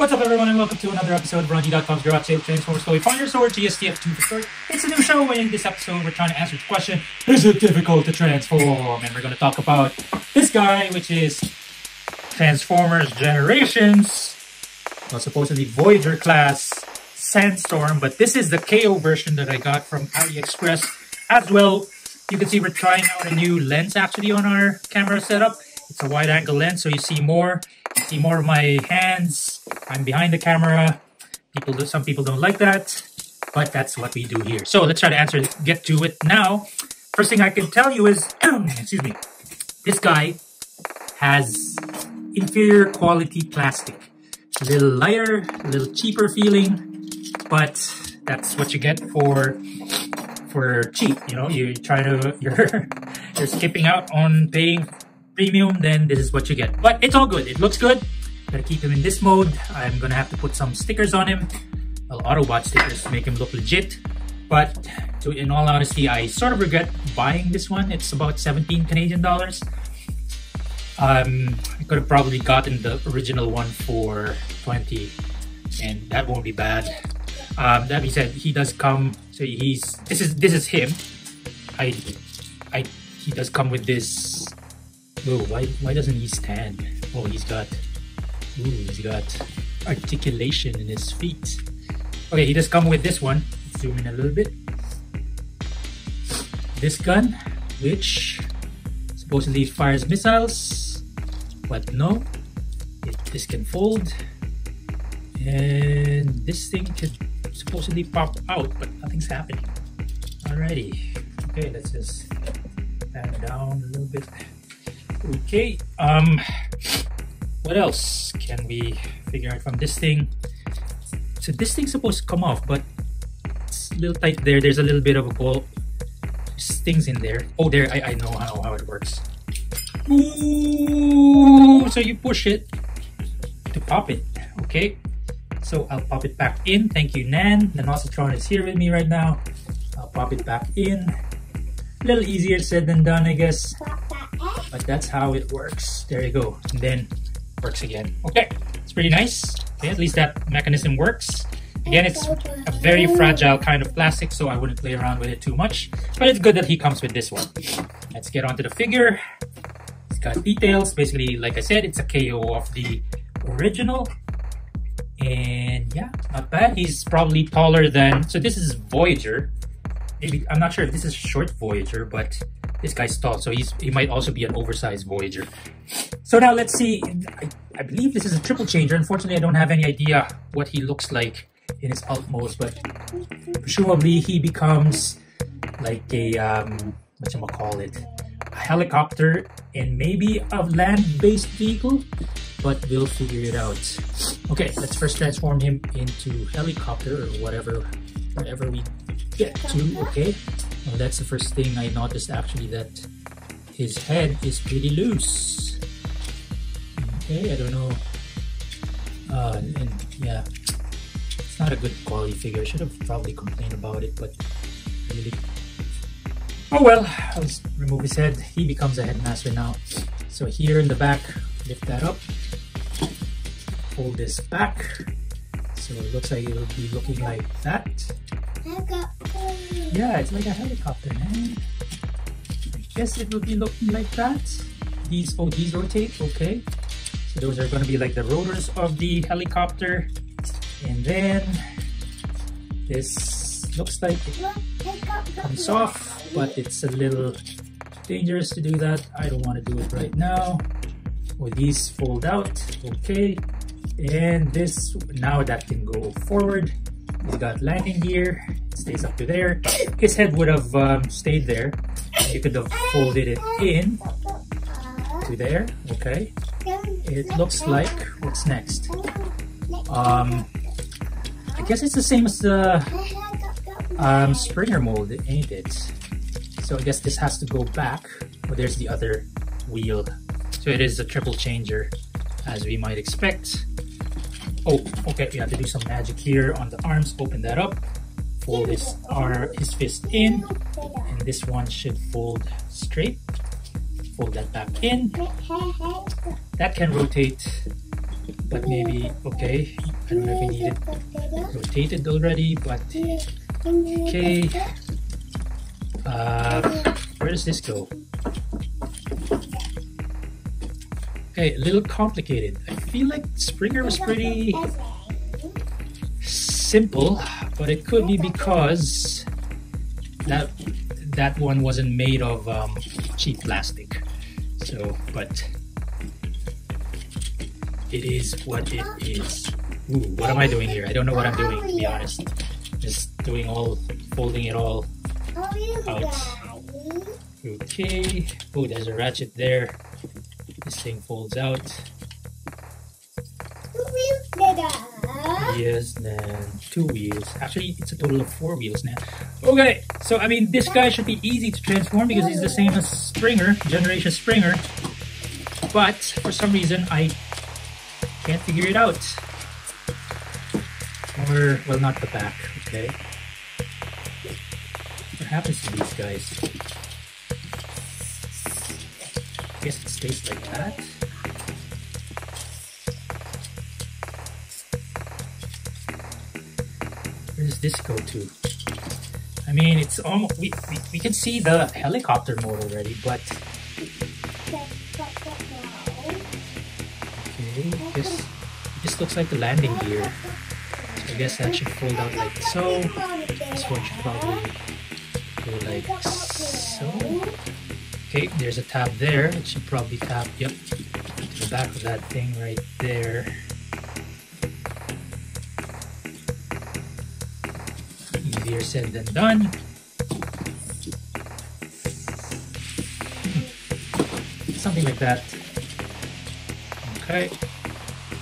What's up, everyone, and welcome to another episode of RONJIE.COM's Garage Sale Transformers Toy Finder Store, GSTF2 for short. It's a new show, and in this episode, we're trying to answer the question, is it difficult to transform? And we're going to talk about this guy, which is Transformers Generations, well, supposedly Voyager class Sandstorm, but this is the KO version that I got from AliExpress as well. You can see we're trying out a new lens actually on our camera setup. It's a wide angle lens, so you see more. You see more of my hands. I'm behind the camera. Some people don't like that, but that's what we do here. So let's try to get to it now. First thing I can tell you is, excuse me, this guy has inferior quality plastic. It's a little lighter, a little cheaper feeling, but that's what you get for cheap. You know, you're skipping out on paying premium, then this is what you get. But it's all good. It looks good. Gotta keep him in this mode. I'm gonna have to put some stickers on him. Well, Autobot stickers to make him look legit. But in all honesty, I sort of regret buying this one. It's about 17 Canadian dollars. I could have probably gotten the original one for 20, and that won't be bad. That being said, he does come. So this is him. He does come with this. Oh, why doesn't he stand? Oh, he's got articulation in his feet. Okay, he does come with this one. Let's zoom in a little bit. This gun, which supposedly fires missiles, but no, this can fold, and this thing could supposedly pop out, but nothing's happening. Alrighty, okay, let's just pan down a little bit. Okay, what else can we figure out from this thing? So this thing's supposed to come off, but it's a little tight there. There's a little bit of a ball. There's things in there. Oh, there, I know how it works. Ooh, so you push it to pop it. Okay, so I'll pop it back in. Thank you, Nan. The Nosotron is here with me right now. I'll pop it back in. A little easier said than done, I guess. But that's how it works. There you go. And then works again. Okay, it's pretty nice. Okay, at least that mechanism works. Again, it's a very fragile kind of plastic, so I wouldn't play around with it too much. But it's good that he comes with this one. Let's get onto the figure. It's got details. Basically, like I said, it's a KO of the original. And yeah, not bad. He's probably taller than... So this is Voyager. Maybe, I'm not sure if this is short Voyager, but this guy's tall, so he might also be an oversized Voyager. So now let's see. I believe this is a triple changer. Unfortunately, I don't have any idea what he looks like in his utmost, but presumably he becomes like a whatchamacallit, a helicopter and maybe a land-based vehicle, but we'll figure it out. Okay, let's first transform him into helicopter or wherever we get to. Okay, well, that's the first thing I noticed actually, that his head is pretty loose. Okay, I don't know. And yeah, it's not a good quality figure. I should have probably complained about it, but really, oh well. I'll just remove his head. He becomes a headmaster now. So here in the back, lift that up, fold this back. So it looks like it'll be looking like that. Yeah, it's like a helicopter, man. I guess it will be looking like that. These rotate, okay. So those are going to be like the rotors of the helicopter. And then this looks like it comes off, but it's a little dangerous to do that. I don't want to do it right now. Oh, these fold out, okay. And this, now that can go forward. He's got landing gear, it stays up to there. His head would have stayed there. You could have folded it in to there, okay. It looks like, what's next? I guess it's the same as the Springer mold, ain't it? So I guess this has to go back. Oh, there's the other wheel. So it is a triple changer, as we might expect. Oh, okay, you have to do some magic here on the arms. Open that up, fold his fist in, and this one should fold straight. Fold that back in. That can rotate but maybe, okay, I don't know if we need it rotated already, but okay. Where does this go? Okay, a little complicated. I feel like Springer was pretty simple, but it could be because that one wasn't made of cheap plastic. So, but it is what it is. Ooh, what am I doing here? I don't know what I'm doing, to be honest. Just doing all, folding it all out. Okay. Oh, there's a ratchet there. This thing folds out. Yes, then 2 wheels. Actually, it's a total of 4 wheels now. Okay, so I mean, this guy should be easy to transform because he's the same as Springer, Generation Springer. But for some reason, I can't figure it out. Or, well, not the back. Okay. What happens to these guys? I guess it stays like that. Where does this go to? I mean, it's almost, we can see the helicopter mode already, but okay, this looks like the landing gear. So I guess that should fold out like so. This one should probably go like so. Okay, there's a tab there. It should probably tap, yep, to the back of that thing right there. Easier said than done. Something like that. Okay,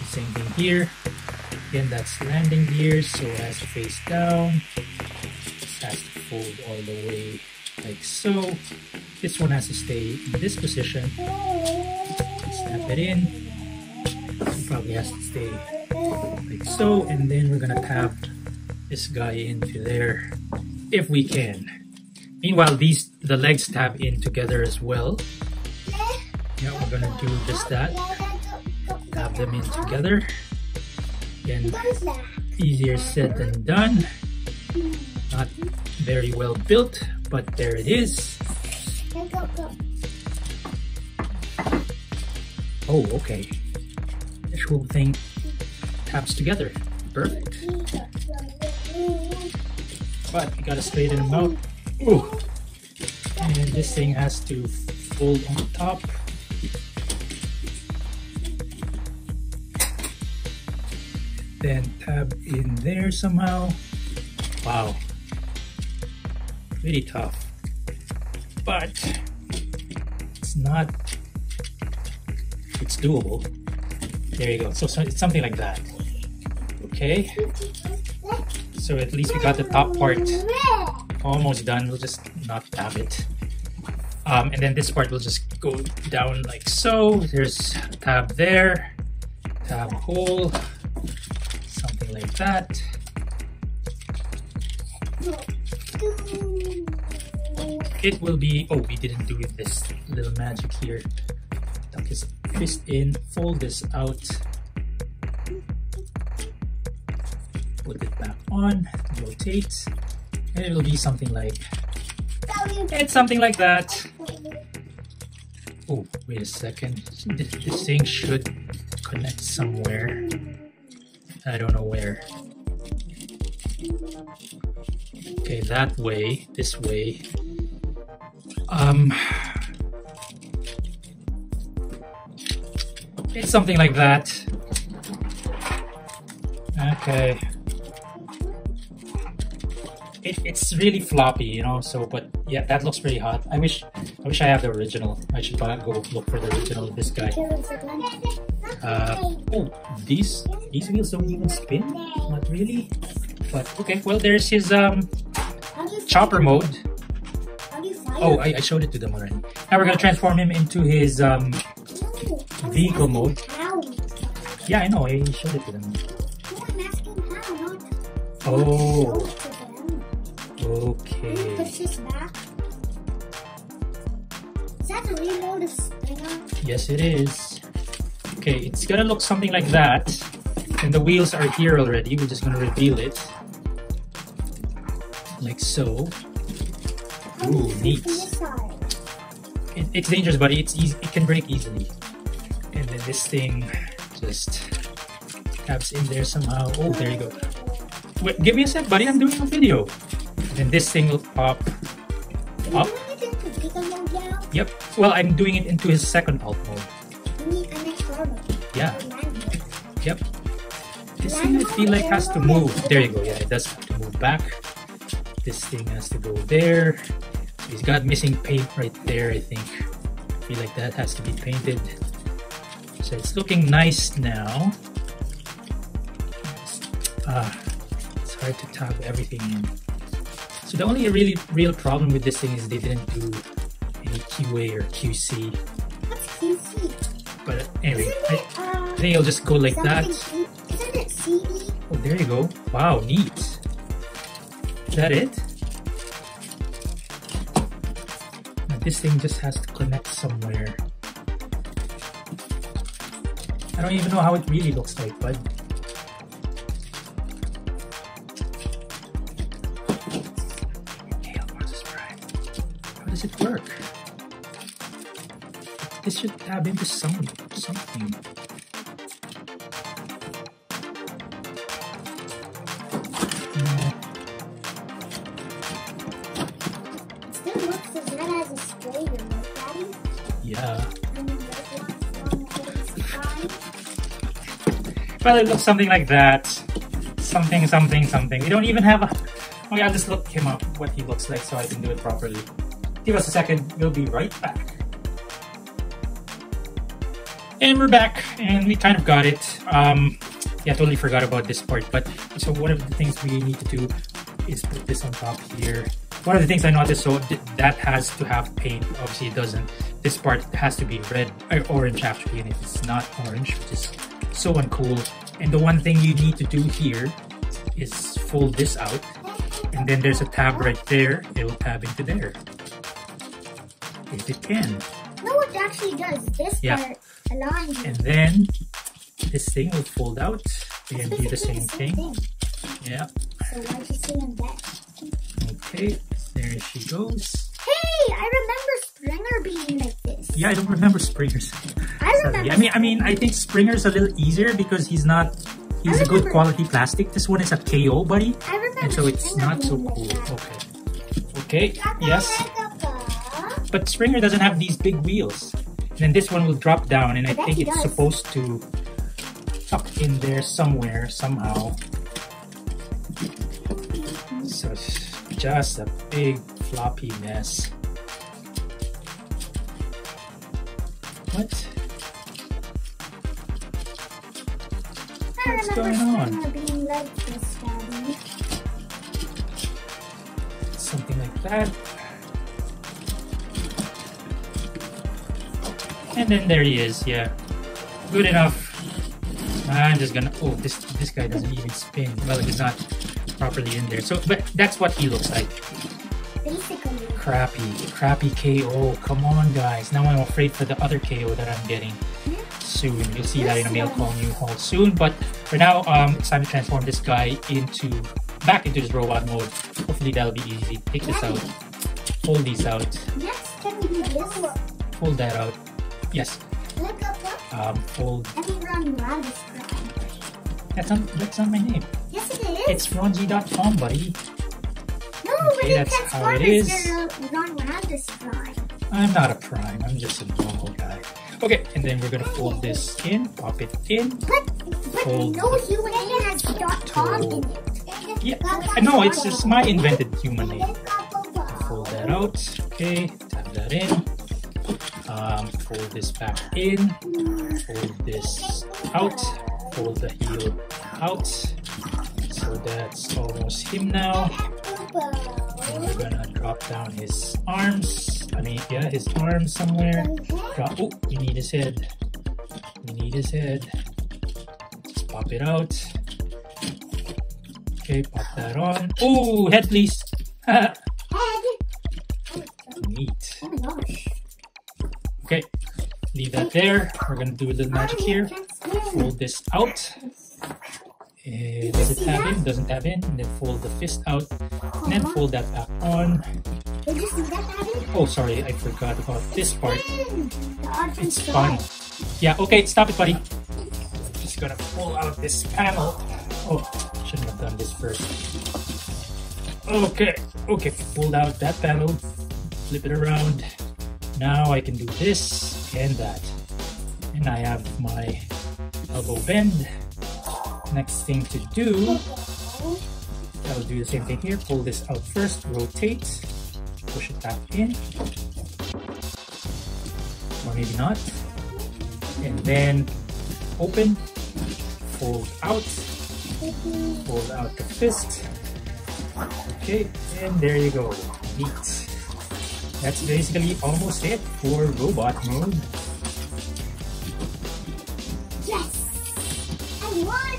same thing here. Again, that's landing gear, so it has to face down. This has to fold all the way like so. This one has to stay in this position. Snap it in. It probably has to stay like so, and then we're gonna tap this guy into there if we can. Meanwhile, the legs tap in together as well. Yeah, we're gonna do just that. Tap them in together. Again, easier said than done. Not very well built, but there it is. Oh, okay. This whole thing taps together. Perfect. But you gotta straighten them out. Ooh. And this thing has to fold on top. Then tab in there somehow. Wow. Pretty tough. But it's not, it's doable. There you go. So it's something like that. Okay. So at least we got the top part almost done. We'll just not tap it. And then this part will just go down like so. There's a tab there, tab hole, something like that. It will be, oh, we didn't do this little magic here. Tuck his fist in, fold this out, put it back on, rotate, and it will be something like, it's something like that. Oh, wait a second. This thing should connect somewhere. I don't know where. Okay, that way, this way. It's something like that. Okay. It's really floppy, you know, so, but yeah, that looks pretty hot. I wish I have the original. I should go look for the original of this guy. Oh, these wheels don't even spin? Not really? But okay, well, there's his chopper mode. Oh, I showed it to them already. Now we're gonna transform him into his vehicle mode. Yeah, I know, I showed it to them. Oh, okay. Yes, it is. Okay. Okay, it's gonna look something like that. And the wheels are here already. We're just gonna reveal it. Like so. Ooh, neat. It's dangerous, buddy. It's easy. It can break easily. And then this thing just tabs in there somehow. Oh, there you go. Wait, give me a sec, buddy. I'm doing a video. And this thing will pop up. Yep. Well, I'm doing it into his second alt mode. Yeah. Yep. This thing I feel like has to move. There you go. Yeah, it does have to move back. This thing has to go there. So he's got missing paint right there, I think. I feel like that has to be painted. So it's looking nice now. It's hard to tab everything in. So the only really real problem with this thing is they didn't do any QA or QC. What's QC? But anyway, I think I'll just go like that. Isn't it CE? Oh, there you go. Wow, neat. Is that it? Now this thing just has to connect somewhere. I don't even know how it really looks like, bud. How does it work? This should tab into something. It still looks as red as a sprayer, right, Daddy? Yeah. And the red one. Well, it looks something like that. Something. We don't even have a... Oh yeah, I'll just look him up, what he looks like, so I can do it properly. Give us a second, we'll be right back. And we're back, and we kind of got it. Yeah, totally forgot about this part, but so one of the things we need to do is put this on top here. One of the things I noticed, so that has to have paint. Obviously it doesn't. This part has to be red, or orange actually, and it's not orange, which is so uncool. And the one thing you need to do here is fold this out, and then there's a tab right there. It will tab into there. If it can. No, it actually does. This part aligns. And then this thing will fold out and do the same thing. Yeah. So why'd you say in bed? Okay, there she goes. Hey, I remember Springer being like this. Yeah, I don't remember Springer's. I remember. I mean, I think Springer's a little easier because he's a good quality plastic. This one is a KO, buddy. I remember. And so it's not so cool. Okay. Yes. But Springer doesn't have these big wheels. And then this one will drop down, and I think it's supposed to tuck in there somewhere, somehow. So it's just a big floppy mess. What? What's going on? Something like that. And then there he is, yeah. Good enough. I'm just gonna... Oh, this guy doesn't even spin. Well, he's not properly in there. So, but that's what he looks like. Basically. Crappy KO. Come on, guys. Now I'm afraid for the other KO that I'm getting soon. You'll see that in a mail call new haul soon. But for now, it's time to transform this guy back into this robot mode. Hopefully that'll be easy. Take this out. Fold these out. Next, can we do this? Fold that out. Yes. Fold. That's not my name. Yes, it is. It's RONJIE.COM, buddy. No, okay, that's how it is. I'm not a prime. I'm just a normal guy. Okay, and then we're gonna fold this in, pop it in. But no human name has .com in it. Yeah, no, it's just my invented human name. Fold that out. Okay, tap that in. Fold this back in. Fold this out. Fold the heel out. So that's almost him now. And we're gonna drop down his arms. His arms somewhere. Oh, we need his head. Just pop it out. Okay, pop that on. Oh, head please. Head. Neat. Oh my gosh. Okay, leave that there. We're gonna do a little magic here. Fold this out. Does it tab in? Doesn't tab in. And then fold the fist out. And then fold that back on. Oh, sorry, I forgot about this part. It's fun. Yeah, okay, stop it, buddy. Just gonna pull out this panel. Oh, shouldn't have done this first. Okay, pulled out that panel. Flip it around. Now I can do this and that. And I have my elbow bend. Next thing to do, I'll do the same thing here. Pull this out first, rotate, push it back in. Or maybe not. And then open, fold out the fist. Okay, and there you go. Neat. That's basically almost it for robot mode. Yes! I won!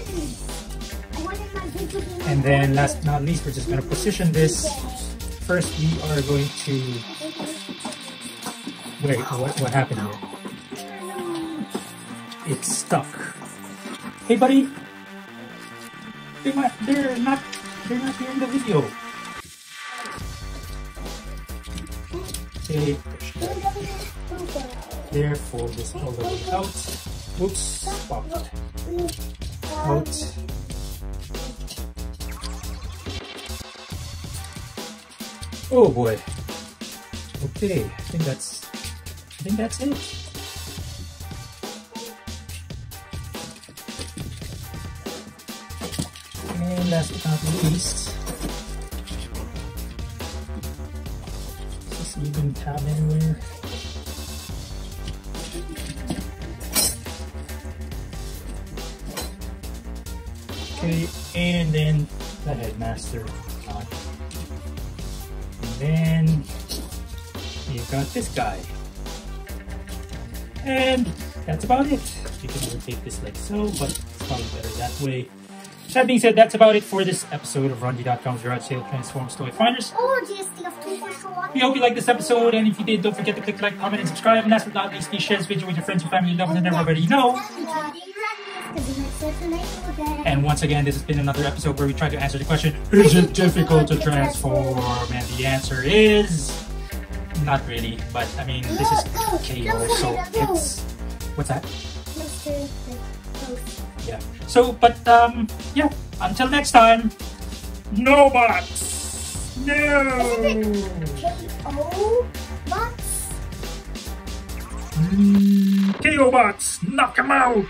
I won in my video game. And then last but not least, we're just going to position this. First, we are going to... Wait, what happened here? It's stuck. Hey, buddy! They're not here in the video. Okay, push that. There, fold this all the way out. Whoops, popped out. Oh boy. Okay, I think that's it. And last but not least, even tab anywhere. Okay, and then the headmaster knot. And then you got this guy. And that's about it. You can rotate this like so, but it's probably better that way. That being said, that's about it for this episode of RONJIE.COM's Garage Sale Transforms Toy Finders. Oh, GST of 2 for sure. We hope you liked this episode, and if you did, don't forget to click like, comment, and subscribe. And last but not least, please share this video with your friends, your family, lovers, and everybody you know. And once again, this has been another episode where we try to answer the question, is it difficult to transform? And the answer is not really, but I mean, this is KO, so it's... What's that? Yeah. So, but, yeah. Until next time, no bots! No! KO bots? KO bots! Knock 'em out!